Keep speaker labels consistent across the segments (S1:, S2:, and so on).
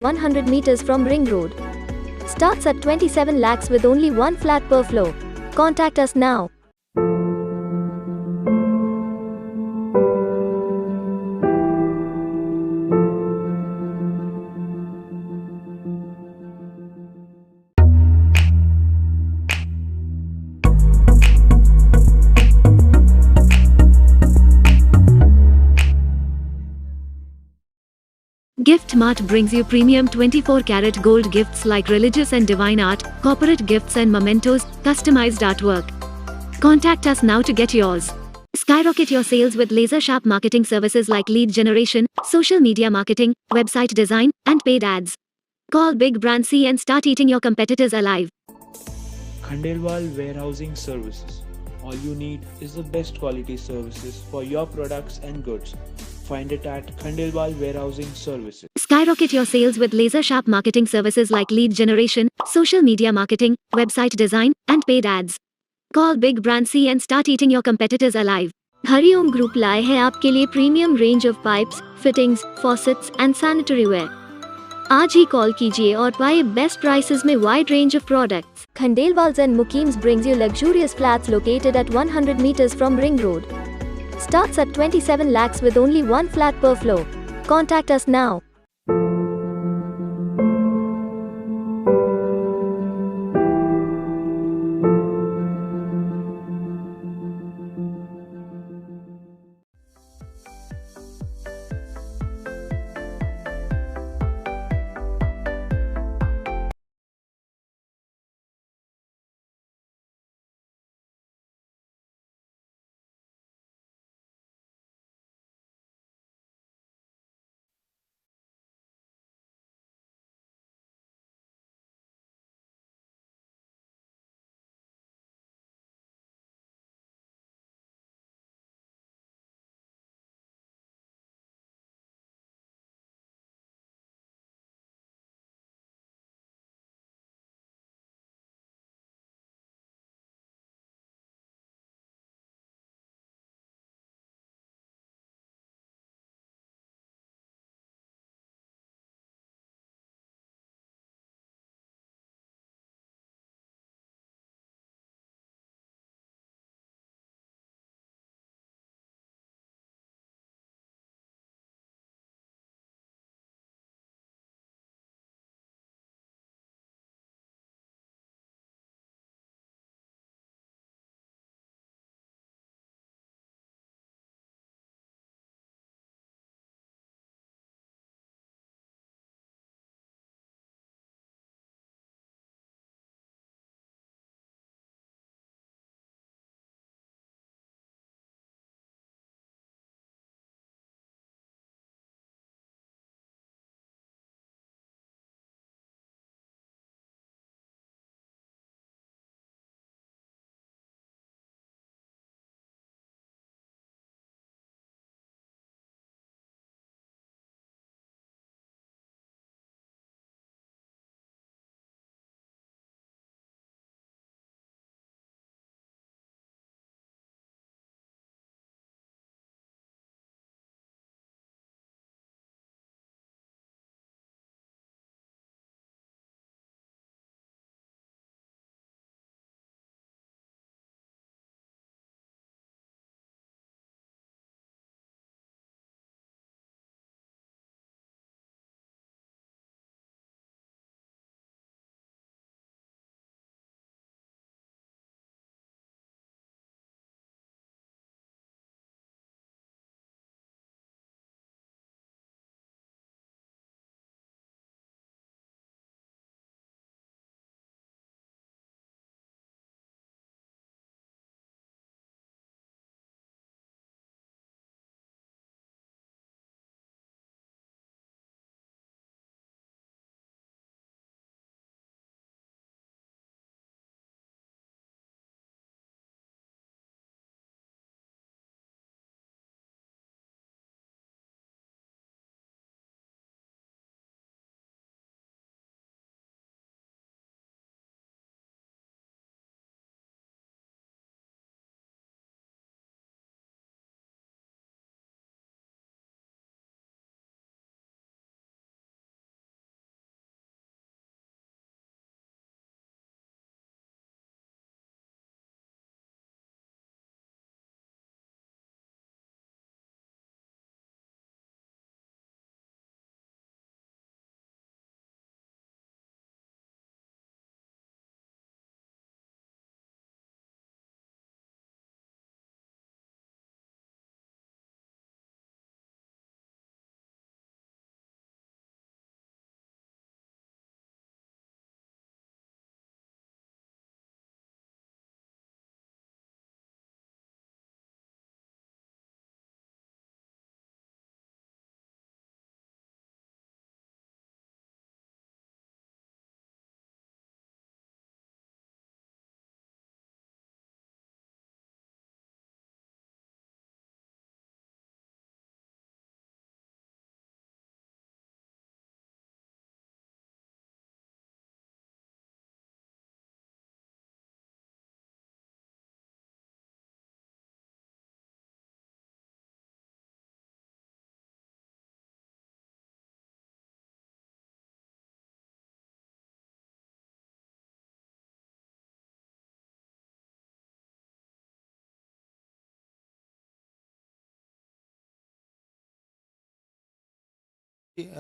S1: 100 meters from Ring Road. Starts at 27 lakhs with only one flat per floor. Contact us now.
S2: Gift Mart brings you premium 24-karat gold gifts like religious and divine art, corporate gifts and mementos, customized artwork. Contact us now to get yours. Skyrocket your sales with laser-sharp marketing services like lead generation, social media marketing, website design, and paid ads. Call Big Brand C and start eating your competitors alive.
S3: Khandelwal Warehousing Services. All you need is the best quality services for your products and goods. Find it at Khandelwal Warehousing Services.
S2: Skyrocket your sales with laser-sharp marketing services like lead generation, social media marketing, website design, and paid ads. Call Big Brand C and start eating your competitors alive.
S1: Hariom group लाए हैं आपके लिए premium range of pipes, fittings, faucets and sanitary ware. आज ही call कीजिए और पाइए best prices में wide range of products. Khandelwal and Mukims brings you luxurious flats located at 100 meters from Ring Road. Starts at 27 lakhs with only one flat per floor. Contact us now.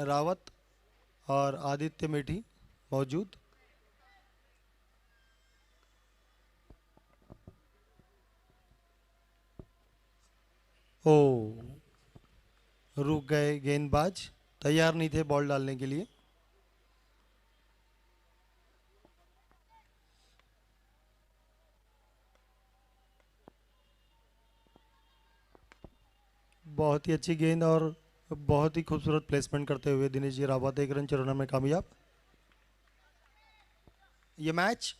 S4: Rawat और आदित्य मेठी मौजूद। ओ, रुक गए गेंदबाज, तैयार नहीं थे ball डालने के लिए। बहुत ही अच्छी गेंद और बहुत ही खूबसूरत प्लेसमेंट करते हुए दिनेश जी रावत 1 रन चुराने में कामयाब। ये match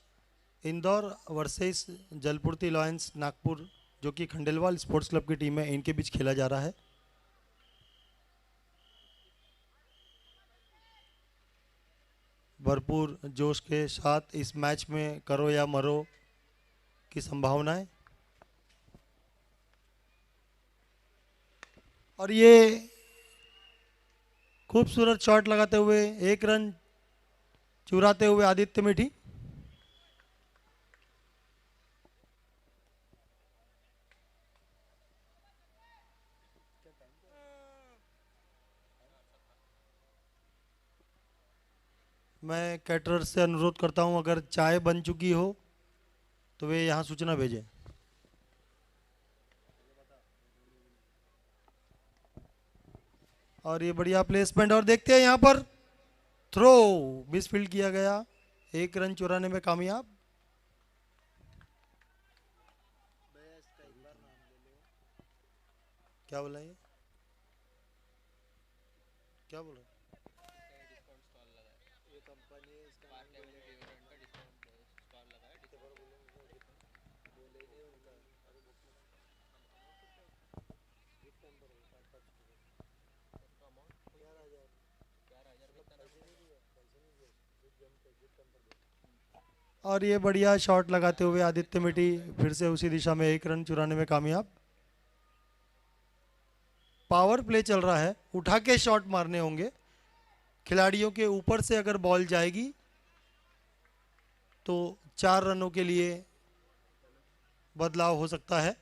S4: Indore versus Jalpurti Lions Nagpur, जो कि खंडेलवाल स्पोर्ट्स क्लब की टीम है, इनके बीच खेला जा रहा है। भरपूर जोश के साथ इस मैच में करो या मरो की संभावना है। और ये खूबसूरत शॉट लगाते हुए 1 रन चुराते हुए आदित्य मेठी। मैं कैटरर से अनुरोध करता हूं, अगर चाय बन चुकी हो तो वे यहाँ सूचना भेजें। और ये बढ़िया प्लेसमेंट, और देखते हैं यहाँ पर थ्रो मिसफील्ड किया गया, 1 रन चुराने में कामयाब। क्या बोला ये, क्या बोल रहे? और ये बढ़िया शॉट लगाते हुए आदित्य मेठी फिर से उसी दिशा में 1 रन चुराने में कामयाब। पावर प्ले चल रहा है, उठा के शॉट मारने होंगे। खिलाड़ियों के ऊपर से अगर बॉल जाएगी तो 4 रनों के लिए बदलाव हो सकता है।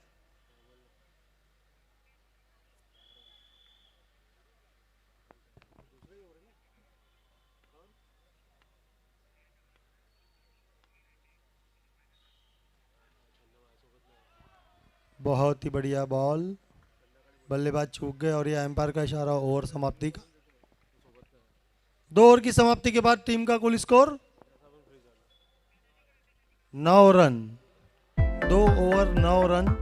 S4: बहुत ही बढ़िया बॉल, बल्लेबाज चूक गए और ये एम्पायर का इशारा ओवर समाप्ति का। 2 ओवर की समाप्ति के बाद टीम का कुल स्कोर 9 रन, 2 ओवर 9 रन।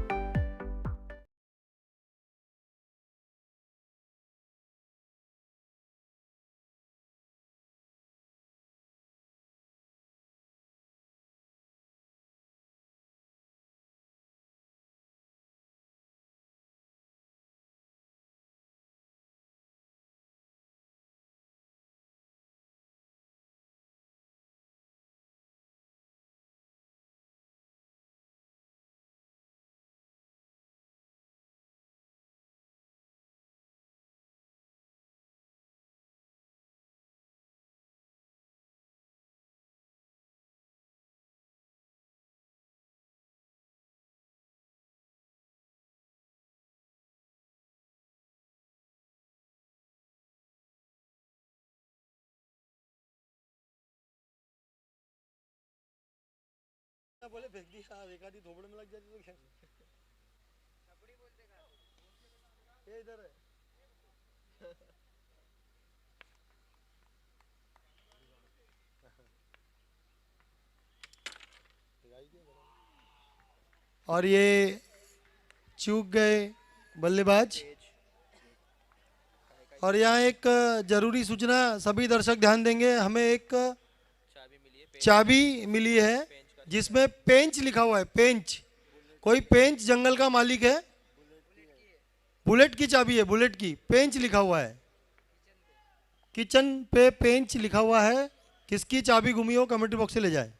S4: बोले फेंक दी, एक आधी थोबड़े में लग जाती तो क्या। ये इधर है। और ये चूक गए बल्लेबाज। और यहाँ एक जरूरी सूचना, सभी दर्शक ध्यान देंगे, हमें एक चाबी मिली है जिसमें पेंच लिखा हुआ है। पेंच, कोई पेंच जंगल का मालिक है, बुलेट की चाबी है, बुलेट की। पेंच लिखा हुआ है किचन पे, पेंच लिखा हुआ है। किसकी चाबी गुमी हो कमेंट्री बॉक्स से ले जाए।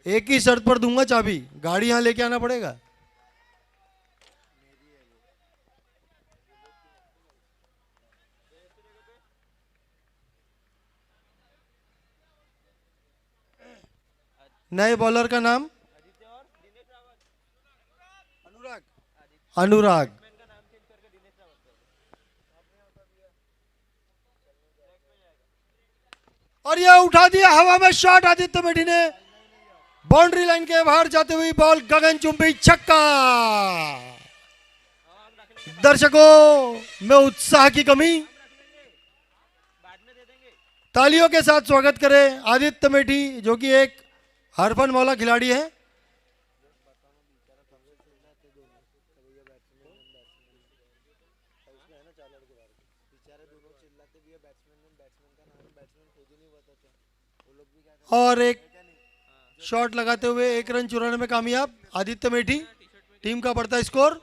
S4: एक ही शर्त पर दूंगा चाबी, गाड़ी यहां लेके आना पड़ेगा। नए बॉलर का नाम अनुराग। अनुराग और यह उठा दिया हवा में शॉट आदित्य मेढी ने, बाउंड्री लाइन के बाहर जाते हुए बॉल गगनचुंबी छक्का। दर्शकों में उत्साह की कमी, तालियों के साथ स्वागत करें आदित्य मेढी जो कि एक हरफन मौला खिलाड़ी है। और एक शॉट लगाते हुए 1 रन चुराने में कामयाब आदित्य मेढी। टीम का बढ़ता स्कोर।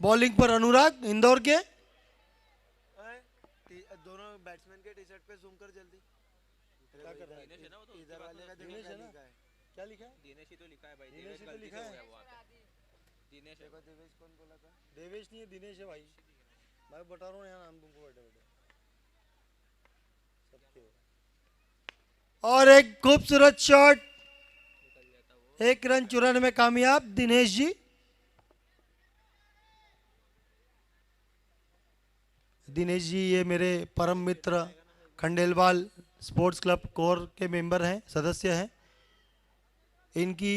S4: बॉलिंग पर अनुराग इंदौर के।
S5: दोनों बैट्समैन के टी शर्ट पे जूम कर जल्दी। क्या कर रहा है? इधर वाले का देखो क्या लिखा है।
S4: क्या लिखा है?
S6: दिनेश ही तो लिखा है भाई।
S4: दिनेश ही तो लिखा है।
S6: दिनेश
S5: देखो देवेश कौन बोला था?
S4: देवेश नहीं है, दिनेश है भाई। मैं बता रहा हूँ यहाँ नाम तुमको बैठे बैठे सबके। और एक खूबसूरत शॉट, 1 रन चुराने में कामयाब दिनेश जी। दिनेश जी ये मेरे परम मित्र खंडेलवाल स्पोर्ट्स क्लब कोर के मेंबर हैं, सदस्य हैं। इनकी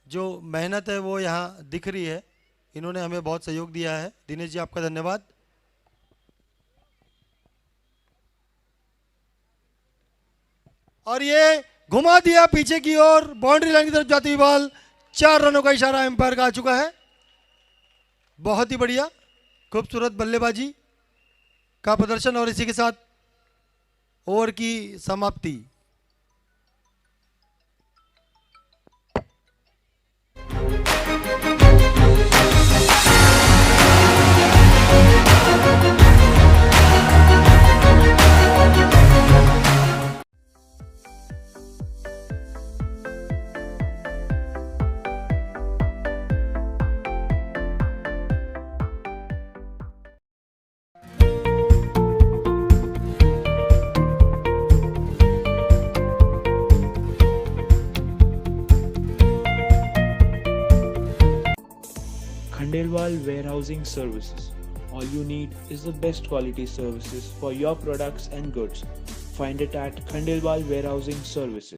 S4: जो मेहनत है वो यहाँ दिख रही है। इन्होंने हमें बहुत सहयोग दिया है। दिनेश जी आपका धन्यवाद। और ये घुमा दिया पीछे की ओर, बाउंड्री लाइन की तरफ जाती हुई बॉल। 4 रनों का इशारा एम्पायर का आ चुका है। बहुत ही बढ़िया, खूबसूरत बल्लेबाजी का प्रदर्शन। और इसी के साथ ओवर की समाप्ति।
S3: Khandelwal Warehousing Services. All you need is the best quality services for your products and goods. Find it at Khandelwal Warehousing Services.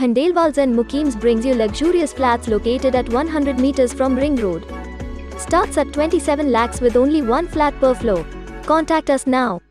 S1: Khandelwal Zen Mukims brings you luxurious flats located at 100 meters from Ring Road. Starts at 27 lakhs with only one flat per floor. Contact us now.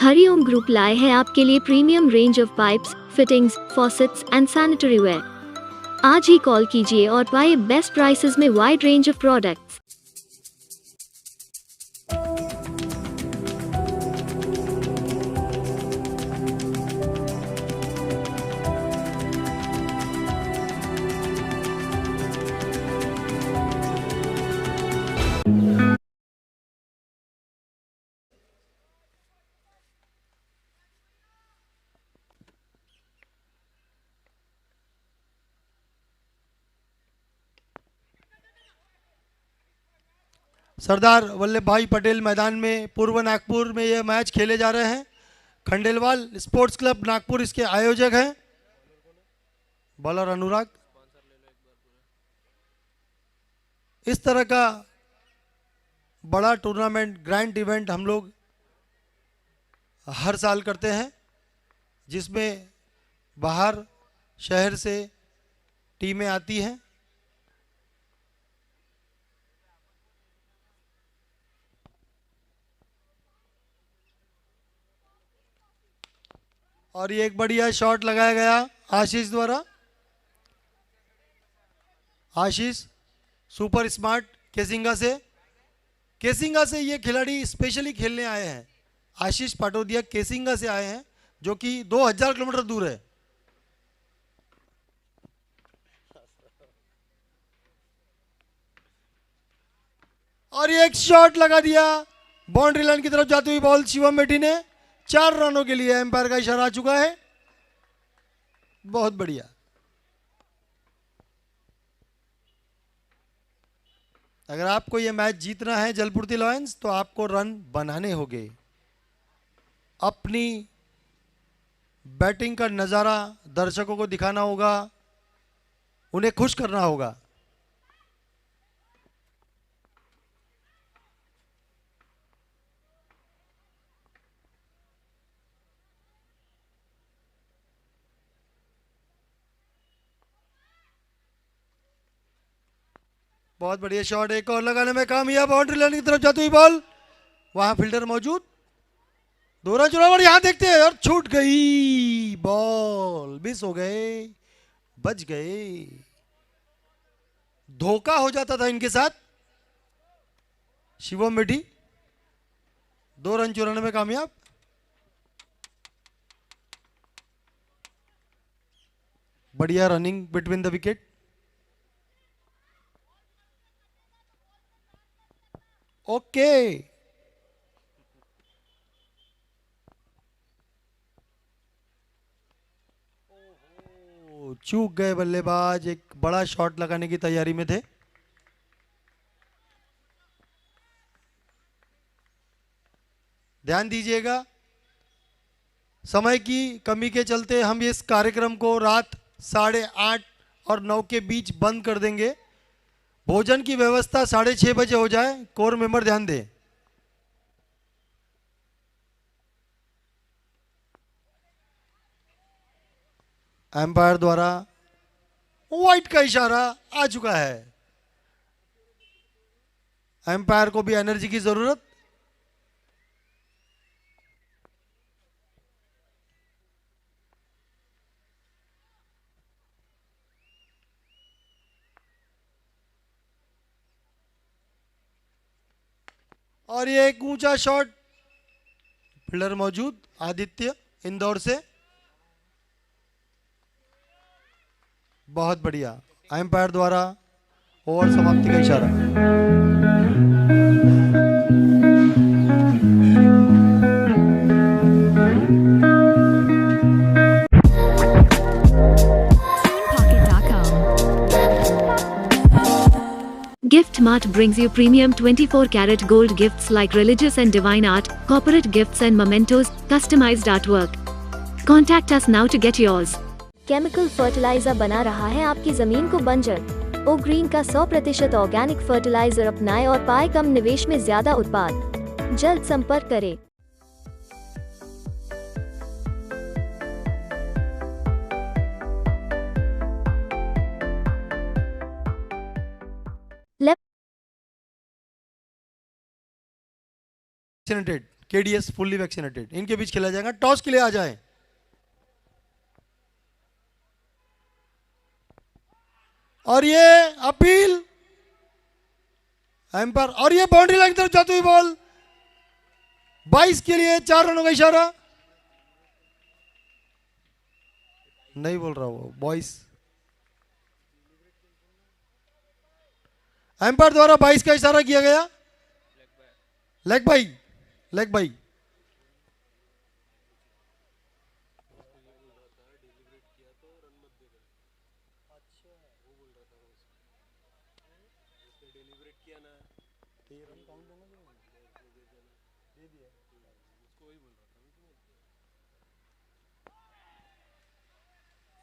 S1: Hariom group लाए हैं आपके लिए premium range of pipes, fittings, faucets and sanitary ware. आज ही call कीजिए और पाइए best prices में wide range of products.
S4: Sardar Vallabh भाई पटेल मैदान में पूर्व नागपुर में ये मैच खेले जा रहे हैं। खंडेलवाल स्पोर्ट्स क्लब नागपुर इसके आयोजक हैं। बॉलर अनुराग। इस तरह का बड़ा टूर्नामेंट, ग्रैंड इवेंट हम लोग हर साल करते हैं, जिसमें बाहर शहर से टीमें आती हैं। और ये एक बढ़िया शॉट लगाया गया आशीष द्वारा। आशीष सुपर स्मार्ट केसिंगा से ये खिलाड़ी स्पेशली खेलने आए हैं। आशीष पाटोदिया केसिंगा से आए हैं, जो कि 2000 किलोमीटर दूर है। और ये एक शॉट लगा दिया बाउंड्री लाइन की तरफ जाती हुई बॉल शिवम मेटी ने। 4 रनों के लिए एम्पायर का इशारा आ चुका है। बहुत बढ़िया। अगर आपको यह मैच जीतना है जलपूर्ति लॉयंस, तो आपको रन बनाने होंगे। अपनी बैटिंग का नज़ारा दर्शकों को दिखाना होगा, उन्हें खुश करना होगा। बहुत बढ़िया शॉट, एक और लगाने में कामयाब। बाउंड्री लाइन की तरफ जाती हुई बॉल, वहां फील्डर मौजूद। 2 रन चुनाव, यहां देखते हैं और छूट गई बॉल, मिस हो गए, बच गए। धोखा हो जाता था इनके साथ। शिवम मेटी 2 रन चुराने में कामयाब। बढ़िया running between the wicket. Okay. चूक गए बल्लेबाज, एक बड़ा शॉट लगाने की तैयारी में थे। ध्यान दीजिएगा, समय की कमी के चलते हम इस कार्यक्रम को रात 8:30 और 9 के बीच बंद कर देंगे। भोजन की व्यवस्था 6:30 बजे हो जाए। कोर मेंबर ध्यान दें। एम्पायर द्वारा वाइट का इशारा आ चुका है। एम्पायर को भी एनर्जी की जरूरत। और ये एक ऊंचा शॉट, फील्डर मौजूद आदित्य इंदौर से। बहुत बढ़िया। एम्पायर द्वारा ओवर समाप्ति का इशारा।
S2: Gift Mart brings you premium 24-karat gold gifts like religious and divine art, corporate gifts and mementos, customized artwork. Contact us now to get yours.
S1: Chemical fertiliser बना रहा है आपकी जमीन को बंजर। ओ ग्रीन का 100% ऑर्गेनिक फर्टिलाइजर अपनाएं और पाए कम निवेश में ज्यादा उत्पाद। जल्द संपर्क करें।
S4: वैक्सीनेटेड, केडीएस फुल्ली वैक्सीनेटेड, इनके बीच खेला जाएगा। टॉस के लिए आ जाए। और ये अपील एम्पायर, और ये बाउंड्री लाइन की तरफ जाती हुई बॉल 22 के लिए 4 रनों का इशारा। नहीं बोल रहा वो बॉयज, एम्पायर द्वारा 22 का इशारा किया गया। Leg bye, leg bye.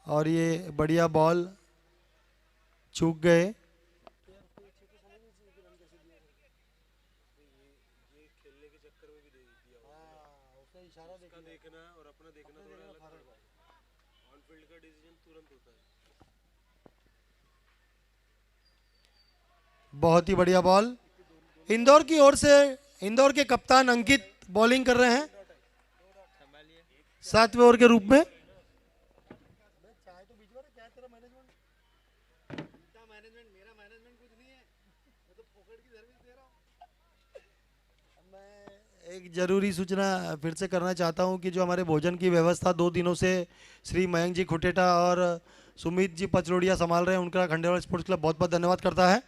S4: और ये बढ़िया बॉल चूक गए। बहुत ही बढ़िया बॉल। इंदौर की ओर से इंदौर के कप्तान अंकित बॉलिंग कर रहे हैं 7वें ओवर के रूप में। एक जरूरी सूचना फिर से करना चाहता हूं कि जो हमारे भोजन की व्यवस्था 2 दिनों से श्री मयंक जी खुटेटा और सुमित जी पचलोड़िया संभाल रहे हैं, उनका खंडेलवाल स्पोर्ट्स क्लब बहुत बहुत धन्यवाद करता है।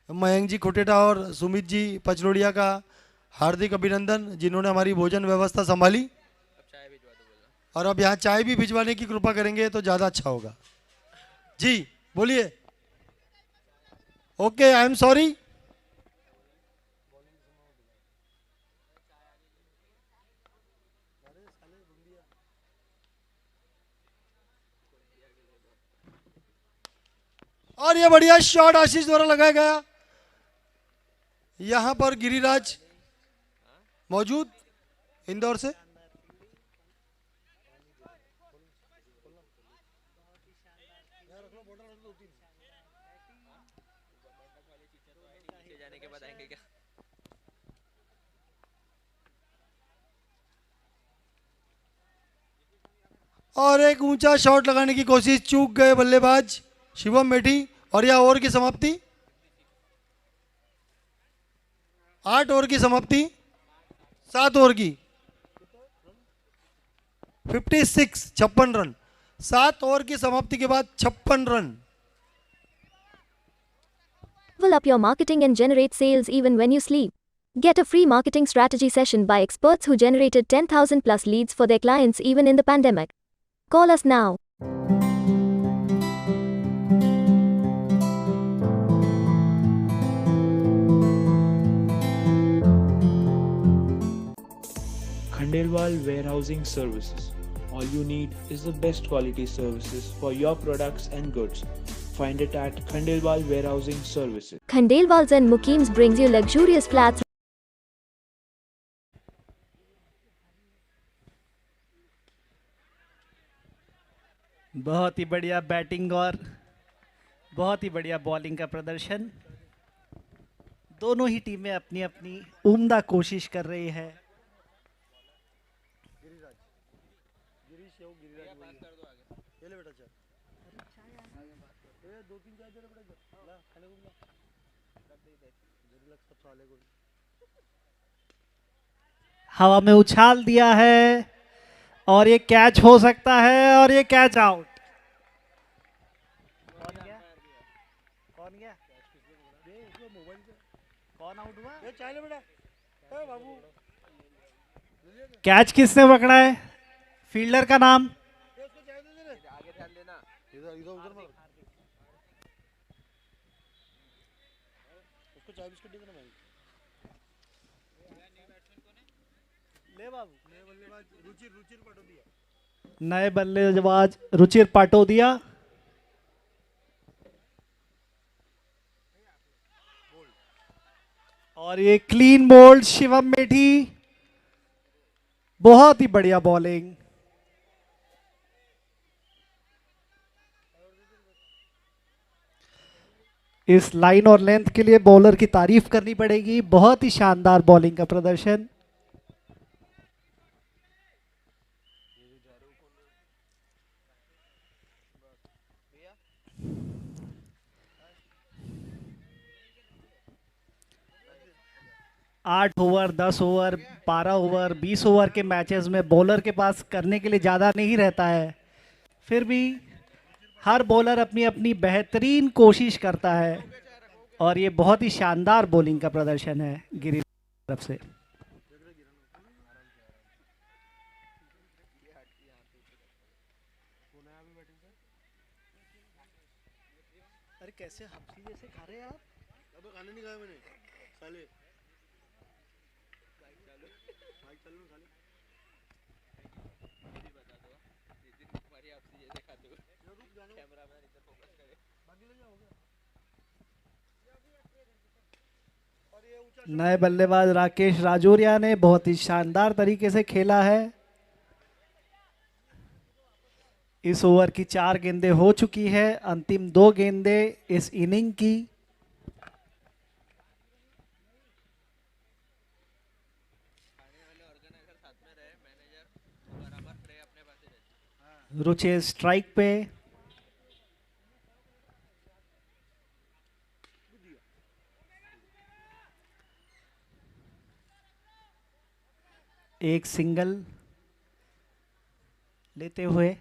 S4: मयंक जी खुटेटा और सुमित जी पचलोड़िया का हार्दिक अभिनंदन, जिन्होंने हमारी भोजन व्यवस्था संभाली। और अब यहाँ चाय भी भिजवाने की कृपा करेंगे तो ज़्यादा अच्छा होगा। जी बोलिए। Okay, I am sorry. और ये बढ़िया शॉट आशीष द्वारा लगाया गया। यहां पर गिरिराज मौजूद इंदौर से।
S6: जाने के बाद आएंगे क्या?
S4: और एक ऊंचा शॉट लगाने की कोशिश, चूक गए बल्लेबाज शिवम मेठी। और यह ओवर की समाप्ति, 8 ओवर की समाप्ति, 7 ओवर की 56 रन। 7 ओवर की समाप्ति के बाद 56 run.
S1: Level up your marketing and generate sales even when you sleep. Get a free marketing strategy session by experts who generated 10,000 plus leads for their clients even in the pandemic. Call us now.
S3: Khandelwal Warehousing Services. All you need is the best quality services for your products and goods. Find it at Khandelwal Warehousing Services.
S1: Khandelwal and Mukims brings you luxurious flats.
S7: बहुत ही बढ़िया batting और बहुत ही बढ़िया bowling का प्रदर्शन। दोनों ही टीमें अपनी अपनी उम्दा कोशिश कर रही है। हवा में उछाल दिया है और ये कैच हो सकता है और ये कैच आउट। कौन गया? कौन गया? कौन आउट हुआ? कैच किसने पकड़ा है? फील्डर का नाम?
S6: आगे ध्यान देना।
S7: ले बाबू। नए बल्लेबाज रुचिर पाटोदिया। और ये क्लीन बोल्ड शिवम मेठी। बहुत ही बढ़िया बॉलिंग। इस लाइन और लेंथ के लिए बॉलर की तारीफ करनी पड़ेगी। बहुत ही शानदार बॉलिंग का प्रदर्शन। 8 ओवर, 10 ओवर, 12 ओवर, 20 ओवर के मैचेस में बॉलर के पास करने के लिए ज़्यादा नहीं रहता है, फिर भी हर बॉलर अपनी अपनी बेहतरीन कोशिश करता है और ये बहुत ही शानदार बॉलिंग का प्रदर्शन है गिरी की तरफ से। अरे कैसे हफ्ती जैसे खा रहे हैं आप?
S4: अब खाने नहीं खाया मैंने साले।
S7: नए बल्लेबाज राकेश राजौरिया ने बहुत ही शानदार तरीके से खेला है। इस ओवर की 4 गेंदें हो चुकी है, अंतिम 2 गेंदें इस इनिंग की। रुचि स्ट्राइक पे, एक सिंगल लेते हुए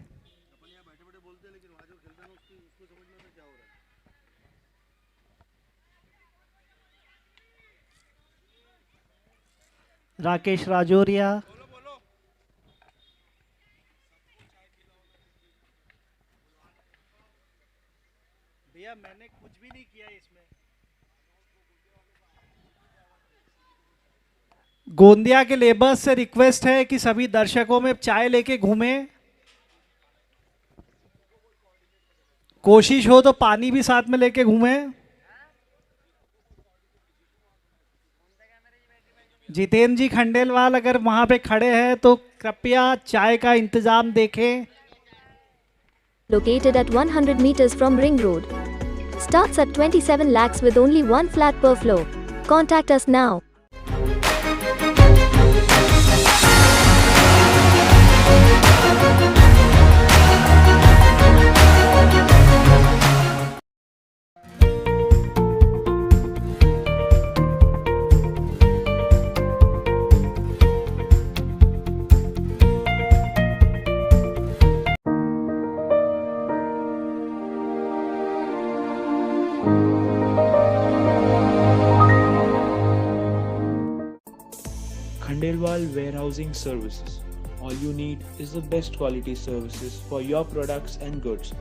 S7: राकेश राजौरिया भैया मैंने कुछ भी नहीं किया इसमें। गोंदिया के लेबर्स से रिक्वेस्ट है कि सभी दर्शकों में चाय लेके घूमें, कोशिश हो तो पानी भी साथ में लेके घूमें। जितेंद्र जी खंडेलवाल अगर वहां पे खड़े हैं तो कृपया चाय का इंतजाम देखें।
S1: Located at 100 meters from Ring Road. Starts at 27 lakhs with only one flat per floor. Contact us now.
S3: Khandelwal Warehousing Services. All you need is the best quality services for your products and goods.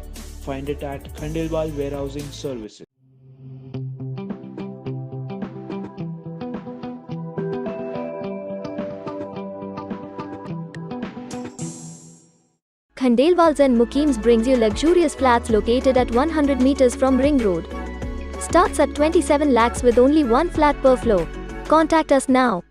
S3: Find it at Khandelwal Warehousing Services.
S1: Khandelwal and Mukims brings you luxurious flats located at 100 meters from Ring Road. Starts at 27 lakhs with only one flat per floor. Contact us now.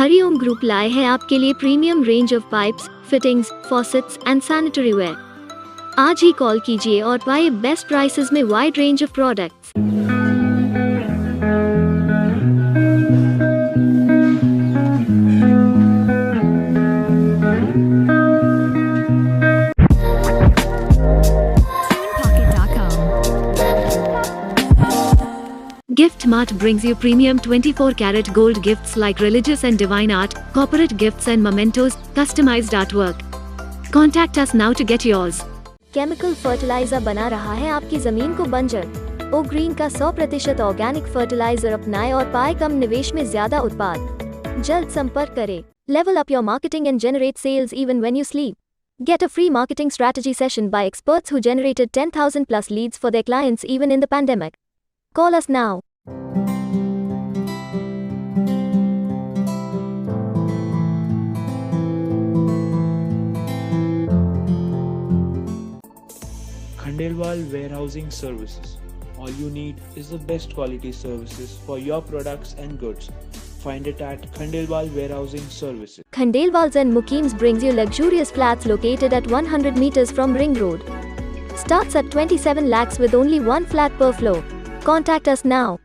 S1: Hariom group लाए हैं आपके लिए premium range of pipes, fittings, faucets and sanitary ware. आज ही call कीजिए और पाइए best prices में wide range of products.
S2: Gift Mart brings you premium 24-karat gold gifts like religious and divine art, corporate gifts and mementos, customized artwork. Contact us now to get yours.
S1: Chemical fertiliser बना रहा है आपकी जमीन को बंजर। ओ green का 100% organic fertiliser अपनाएं और पाए कम निवेश में ज्यादा उत्पाद। जल्द संपर्क करें। Level up your marketing and generate sales even when you sleep. Get a free marketing strategy session by experts who generated 10,000 plus leads for their clients even in the pandemic. Call us now.
S3: Khandelwal Warehousing Services. All you need is the best quality services for your products and goods. Find it at Khandelwal Warehousing Services.
S1: Khandelwal Zen Mukims brings you luxurious flats located at 100 meters from Ring Road. Starts at 27 lakhs with only one flat per floor. Contact us now.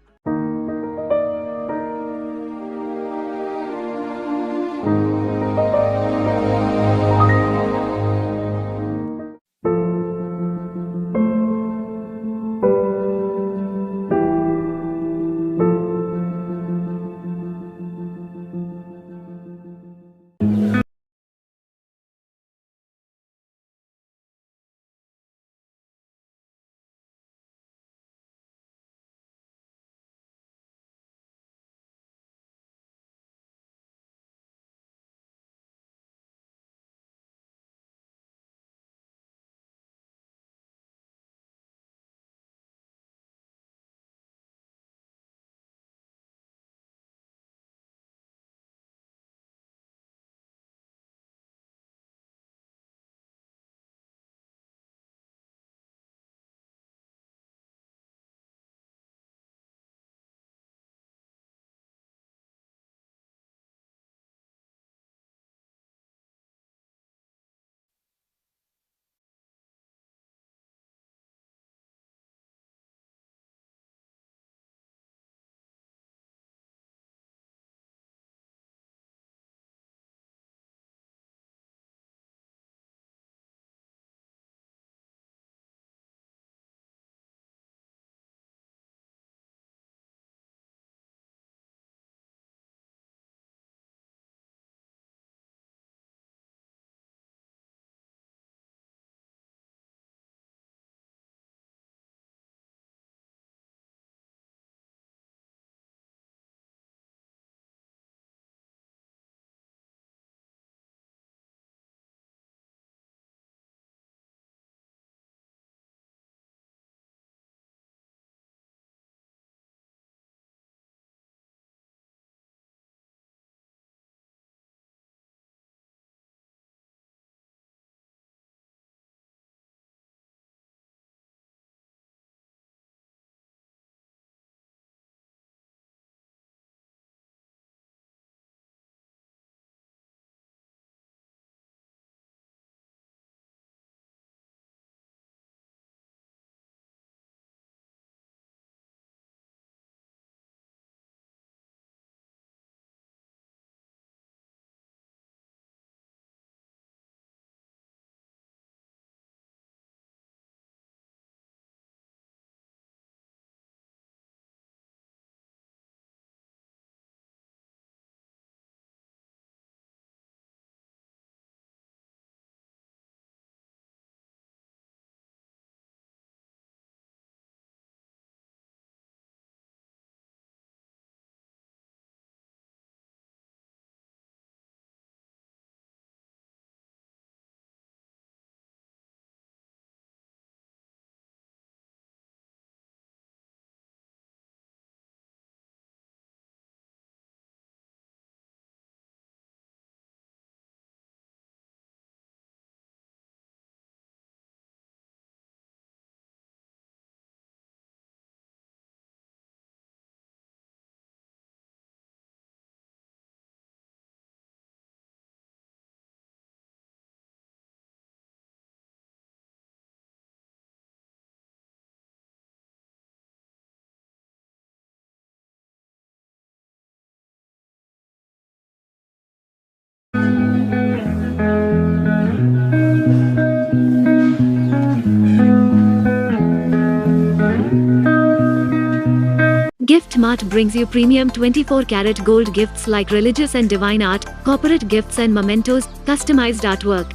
S2: Gift Mart brings you premium 24-karat gold gifts like religious and divine art, corporate gifts and mementos, customized artwork.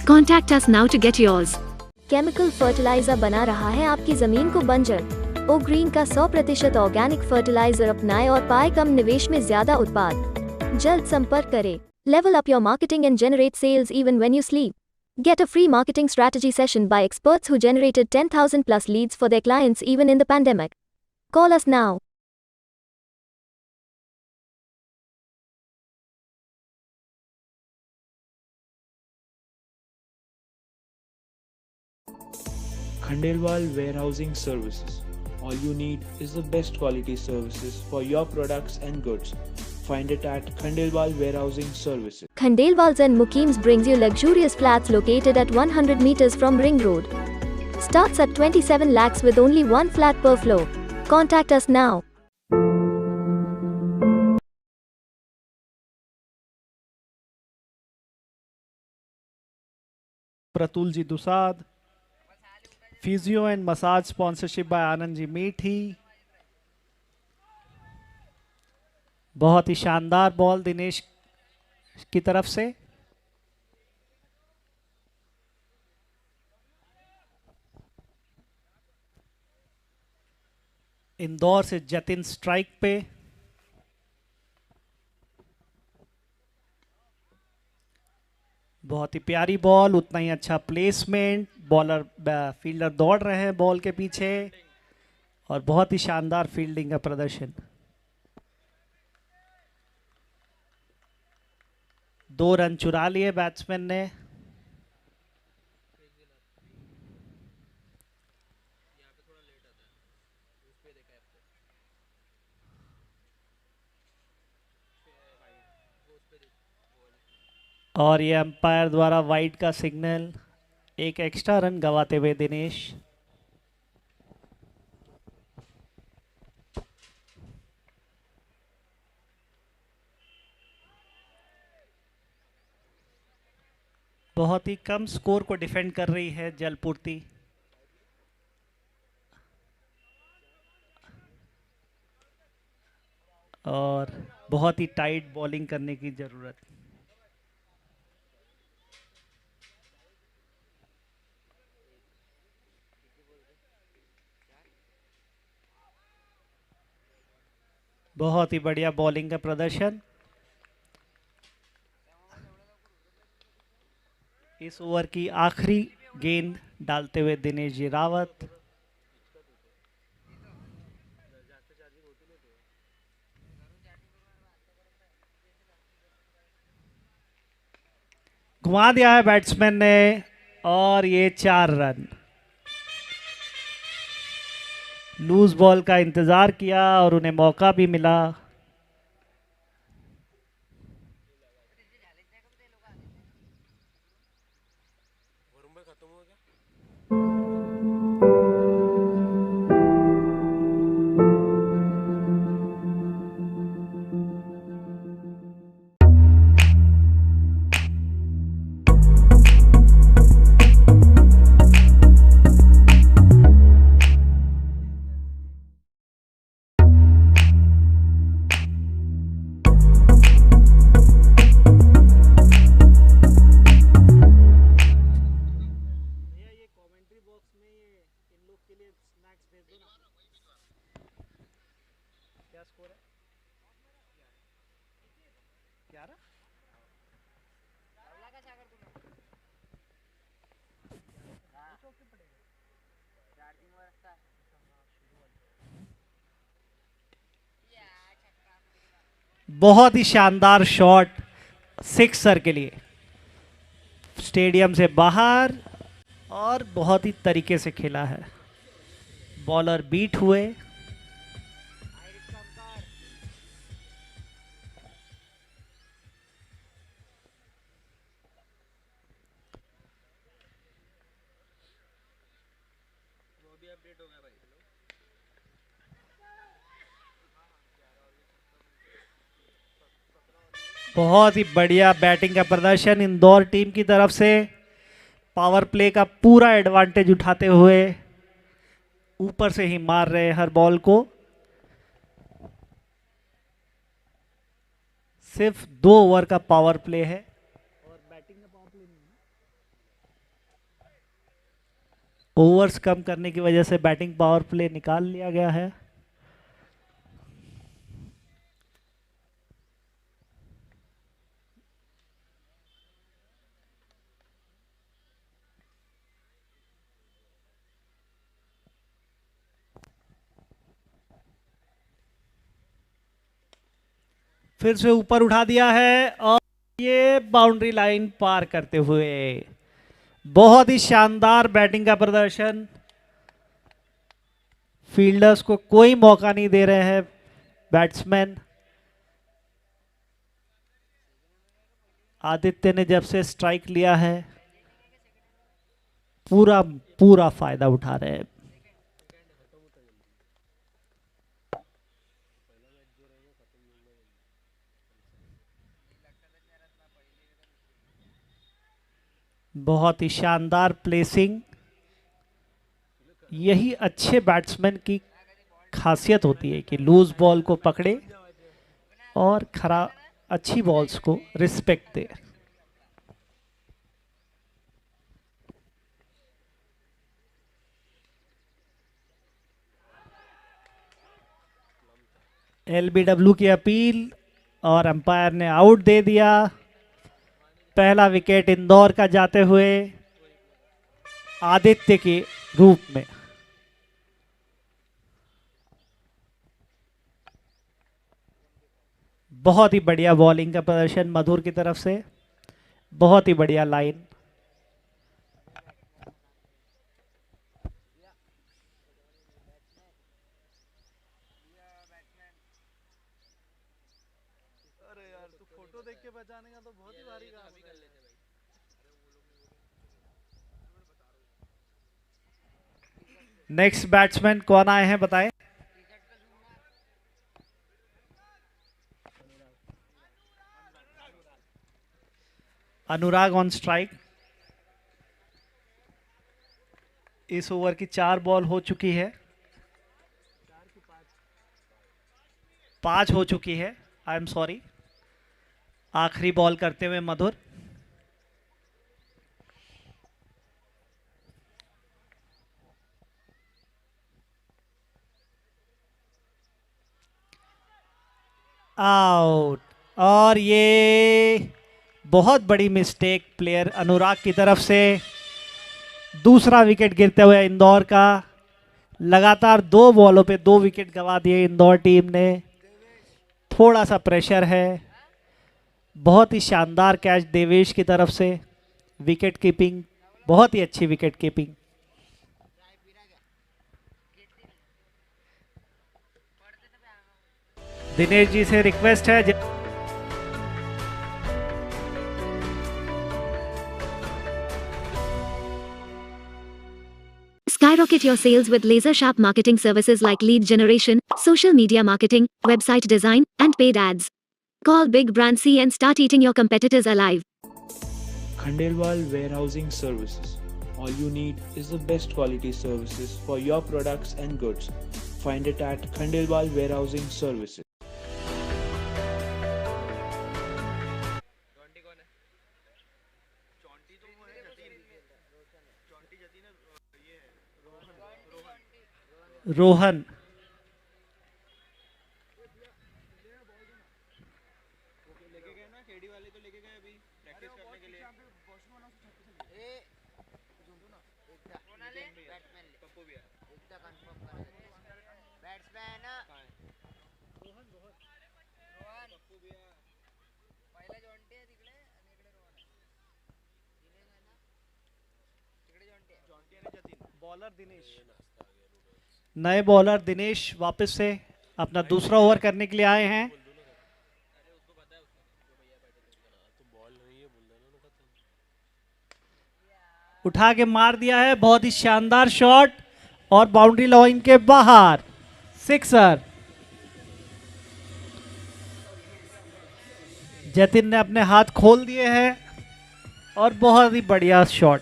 S2: Contact us now to get yours.
S1: Chemical fertiliser बना रहा है आपकी जमीन को बंजर। ओ green का 100% organic fertiliser अपनाएं और पाए कम निवेश में ज्यादा उत्पाद। जल्द संपर्क करें। Level up your marketing and generate sales even when you sleep. Get a free marketing strategy session by experts who generated 10,000 plus leads for their clients even in the pandemic. Call us now.
S3: Khandelwal Warehousing Services. All you need is the best quality services for your products and goods. Find it at Khandelwal Warehousing Services.
S1: Khandelwal and Mukims brings you luxurious flats located at 100 meters from Ring Road. Starts at 27 lakhs with only one flat per floor. Contact us now.
S7: Pratul ji Dusad, physio and massage sponsorship by Anand ji Mithi. बहुत ही शानदार ball Dinesh की तरफ से। इंदौर से Jatin strike पे। बहुत ही प्यारी ball, उतना ही अच्छा प्लेसमेंट। बॉलर फील्डर दौड़ रहे हैं बॉल के पीछे और बहुत ही शानदार फील्डिंग का प्रदर्शन। 2 रन चुरा लिए बैट्समैन ने। और ये अंपायर द्वारा वाइड का सिग्नल। एक एक्स्ट्रा रन गंवाते हुए दिनेश। बहुत ही कम स्कोर को डिफेंड कर रही है जलपूर्ति। और बहुत ही टाइट बॉलिंग करने की जरूरत। बहुत ही बढ़िया बॉलिंग का प्रदर्शन। इस ओवर की आखिरी गेंद डालते हुए दिनेश जी रावत। घुमा दिया है बैट्समैन ने और ये 4 रन। लूज बॉल का इंतजार किया और उन्हें मौका भी मिला। बहुत ही शानदार शॉट सिक्सर के लिए, स्टेडियम से बाहर और बहुत ही तरीके से खेला है। बॉलर बीट हुए। बहुत ही बढ़िया बैटिंग का प्रदर्शन इंदौर टीम की तरफ से। पावर प्ले का पूरा एडवांटेज उठाते हुए ऊपर से ही मार रहे हर बॉल को। सिर्फ 2 ओवर का पावर प्ले है और बैटिंग का पावर प्ले नहीं है। ओवर्स कम करने की वजह से बैटिंग पावर प्ले निकाल लिया गया है। फिर से ऊपर उठा दिया है और ये बाउंड्री लाइन पार करते हुए बहुत ही शानदार बैटिंग का प्रदर्शन। फील्डर्स को कोई मौका नहीं दे रहे हैं बैट्समैन। आदित्य ने जब से स्ट्राइक लिया है पूरा पूरा फायदा उठा रहे हैं। बहुत ही शानदार प्लेसिंग। यही अच्छे बैट्समैन की खासियत होती है कि लूज बॉल को पकड़े और खराब अच्छी बॉल्स को रिस्पेक्ट दे। एलबीडब्ल्यू की अपील और अंपायर ने आउट दे दिया। पहला विकेट इंदौर का जाते हुए आदित्य के रूप में। बहुत ही बढ़िया बॉलिंग का प्रदर्शन मधुर की तरफ से। बहुत ही बढ़िया लाइन।
S5: अरे यार तू फोटो देख के बचाने का तो बहुत ही भारी काम है।
S7: नेक्स्ट बैट्समैन कौन आए हैं बताएं। अनुराग ऑन स्ट्राइक। इस ओवर की 4 बॉल हो चुकी है। 5 हो चुकी है। I am sorry. आखिरी बॉल करते हुए मधुर। आउट। और ये बहुत बड़ी मिस्टेक प्लेयर अनुराग की तरफ से। दूसरा विकेट गिरते हुए इंदौर का। लगातार 2 बॉलों पे 2 विकेट गंवा दिए इंदौर टीम ने। थोड़ा सा प्रेशर है। बहुत ही शानदार कैच देवेश की तरफ से। विकेट कीपिंग बहुत ही अच्छी विकेट कीपिंग। दिनेश जी से रिक्वेस्ट है
S2: Skyrocket your sales with laser sharp marketing services like lead generation, social media marketing, website design, and paid ads. Call Big Brand C and start eating your competitors alive.
S3: Khandelwal Warehousing Services. All you need is the best quality services for your products and goods. Find it at Khandelwal Warehousing Services.
S6: Jonty कौन है? Jonty तो वो है Jatin. Jonty Jatin है, ये है
S7: रोहन।
S6: लेके गए ना, केडी वाले तो लेके गए अभी प्रैक्टिस करने के लिए। पप्पू भी है। पप्पू भी है।
S7: बॉलर दिनेश। नए बॉलर दिनेश वापस से अपना दूसरा ओवर करने के लिए आए हैं। उठा के मार दिया है। बहुत ही शानदार शॉट और बाउंड्री लाइन के बाहर सिक्सर। जतिन ने अपने हाथ खोल दिए हैं और बहुत ही बढ़िया शॉट।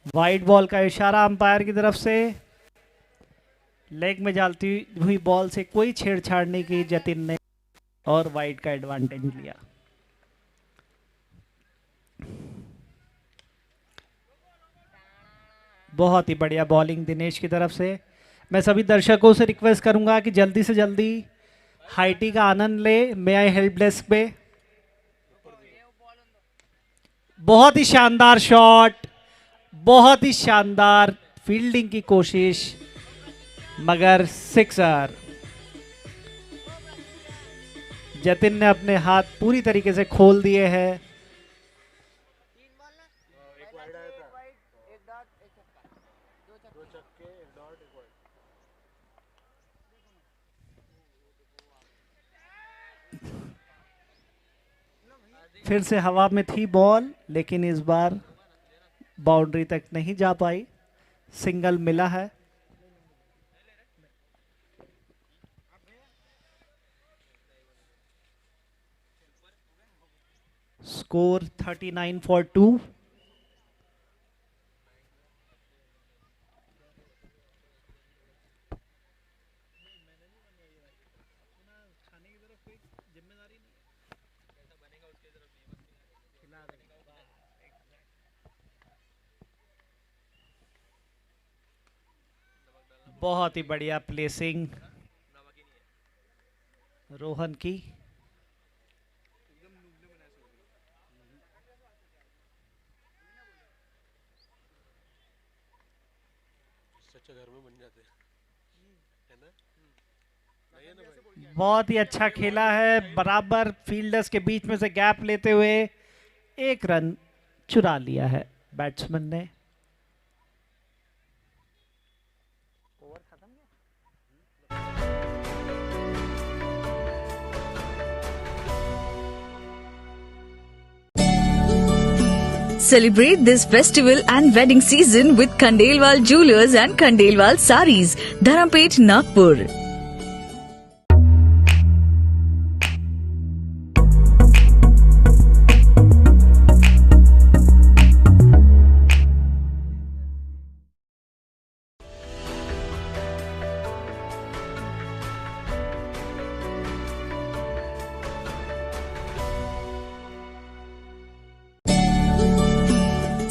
S7: वाइड बॉल का इशारा अंपायर की तरफ से। लेग में जाती हुई बॉल से कोई छेड़छाड़ नहीं की जतिन ने और वाइड का एडवांटेज लिया। बहुत ही बढ़िया बॉलिंग दिनेश की तरफ से। मैं सभी दर्शकों से रिक्वेस्ट करूंगा कि जल्दी से जल्दी हाई टी का आनंद ले। मे आई हेल्प डेस्क पे। बहुत ही शानदार शॉट, बहुत ही शानदार फील्डिंग की कोशिश, मगर सिक्सर। जतिन ने अपने हाथ पूरी तरीके से खोल दिए हैं। फिर से हवा में थी बॉल, लेकिन इस बार बाउंड्री तक नहीं जा पाई। सिंगल मिला है। Score 39 for 2। बहुत ही बढ़िया प्लेसिंग रोहन की। घर में बन जाते है ना? बहुत ही अच्छा खेला है। बराबर फील्डर्स के बीच में से गैप लेते हुए एक रन चुरा लिया है बैट्समैन ने।
S8: Celebrate this festival and wedding season with Khandelwal Jewelers and Khandelwal Sarees, Dharampet, Nagpur.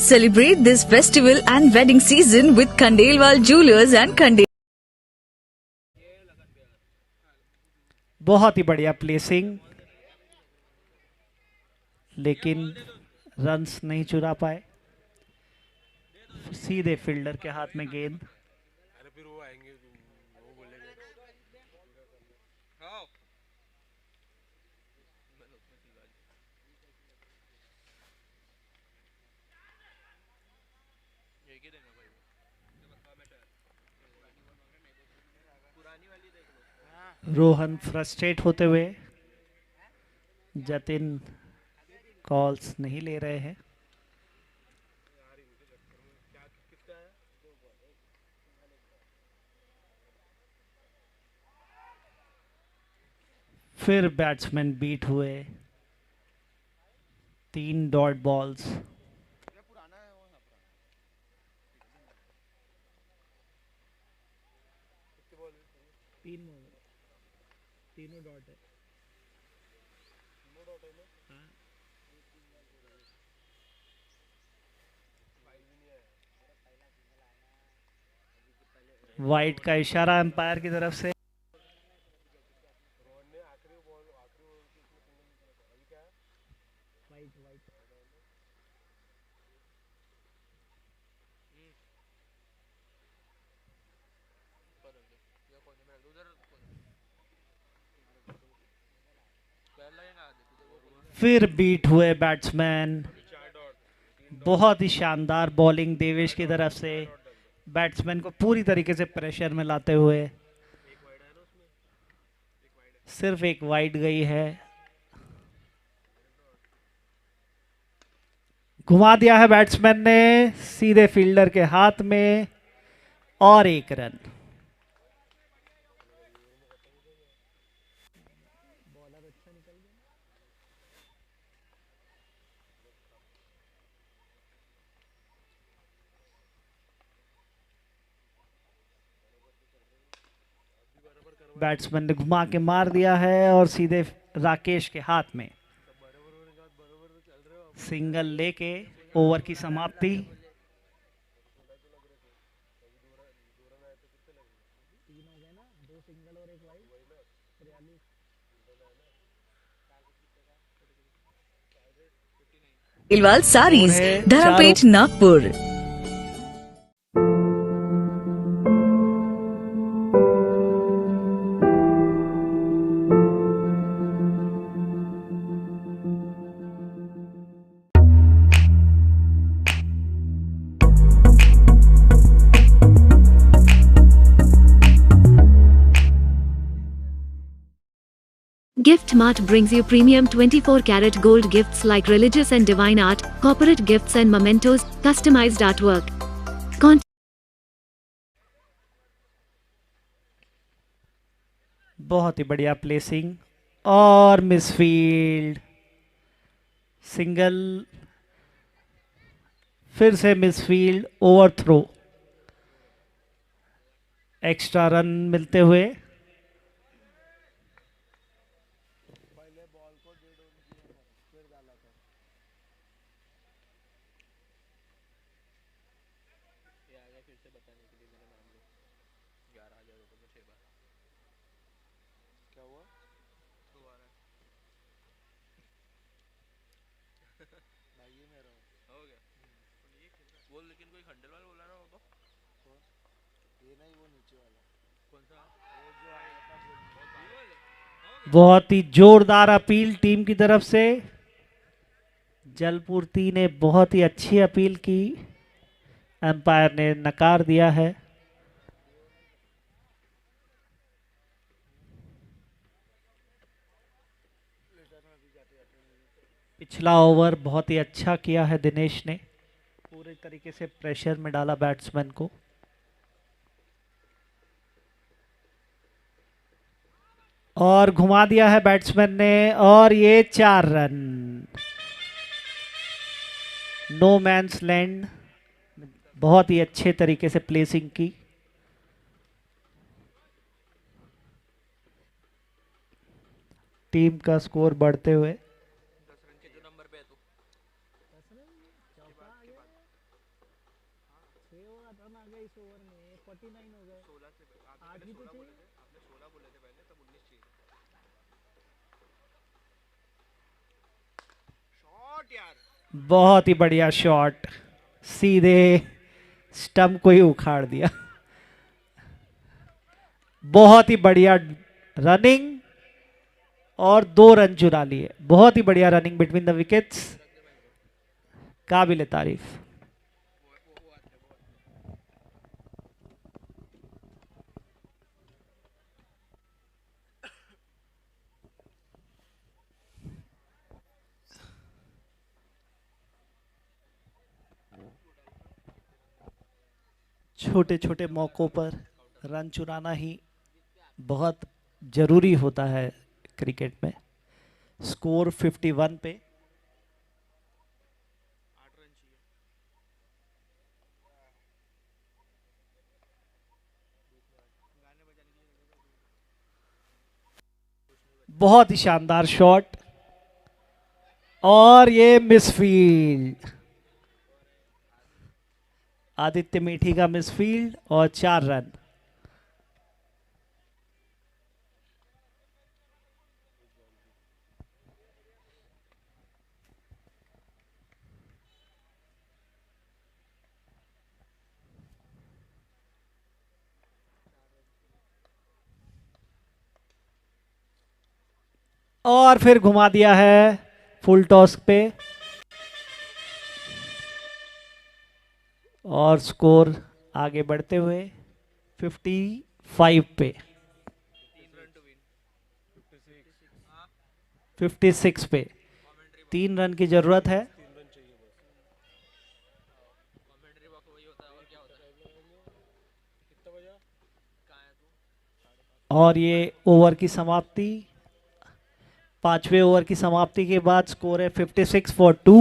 S8: Celebrate this festival and wedding season with Khandelwal Jewelers and Khandelwal.
S7: बहुत ही बढ़िया प्लेसिंग, लेकिन रन्स नहीं चुरा पाए। सीधे फील्डर के हाथ में गेंद। रोहन फ्रस्ट्रेट होते हुए। जतिन कॉल्स नहीं ले रहे हैं। फिर बैट्समैन बीट हुए। 3 डॉट बॉल्स। तीनों डॉट है। वाइड का इशारा अंपायर की तरफ से। फिर बीट हुए बैट्समैन। बहुत ही शानदार बॉलिंग देवेश की तरफ से, बैट्समैन को पूरी तरीके से प्रेशर में लाते हुए। सिर्फ एक वाइड गई है। घुमा दिया है बैट्समैन ने सीधे फील्डर के हाथ में, और एक रन। बैट्समैन ने घुमा के मार दिया है और सीधे राकेश के हाथ में। सिंगल लेके ओवर की समाप्ति।
S8: Khandelwal saris, धरमपेट, Nagpur.
S2: Gift Mart brings you premium 24-karat gold gifts like religious and divine art, corporate gifts and mementos, customized artwork.
S7: बहुत ही बढ़िया प्लेसिंग और मिसफील्ड। सिंगल, फिर से misfield, overthrow. Extra run मिलते हुए। बहुत ही जोरदार अपील टीम की तरफ से। जलपूर्ति ने बहुत ही अच्छी अपील की, एम्पायर ने नकार दिया है। पिछला ओवर बहुत ही अच्छा किया है दिनेश ने, पूरे तरीके से प्रेशर में डाला बैट्समैन को। और घुमा दिया है बैट्समैन ने, और ये 4 रन। नो मैंस लैंड, बहुत ही अच्छे तरीके से प्लेसिंग की। टीम का स्कोर बढ़ते हुए। बहुत ही बढ़िया शॉट, सीधे स्टंप को ही उखाड़ दिया। बहुत ही बढ़िया रनिंग और 2 रन चुरा लिए। बहुत ही बढ़िया रनिंग बिटवीन द विकेट्स, काबिल तारीफ। छोटे छोटे मौकों पर रन चुराना ही बहुत ज़रूरी होता है क्रिकेट में। स्कोर 51 पे। बहुत ही शानदार शॉट, और ये मिसफील्ड। आदित्य मीठी का मिसफील्ड और 4 रन। और फिर घुमा दिया है फुल टॉस पे, और स्कोर आगे बढ़ते हुए 55 पे, 56 पे। 3 रन की जरूरत है। और ये ओवर की समाप्ति, 5वें ओवर की समाप्ति के बाद स्कोर है 56 फॉर 2।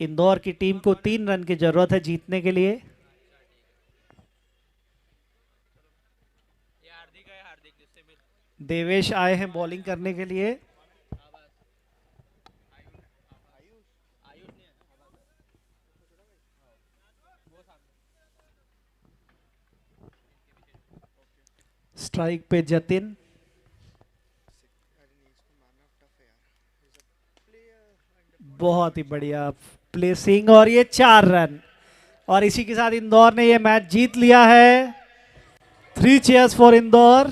S7: इंदौर की टीम को 3 रन की जरूरत है जीतने के लिए। देवेश आए हैं बॉलिंग करने के लिए। स्ट्राइक पे जतिन। बहुत ही बढ़िया प्लेसिंग और ये 4 रन, और इसी के साथ इंदौर ने ये मैच जीत लिया है। 3 चीयर्स फॉर इंदौर।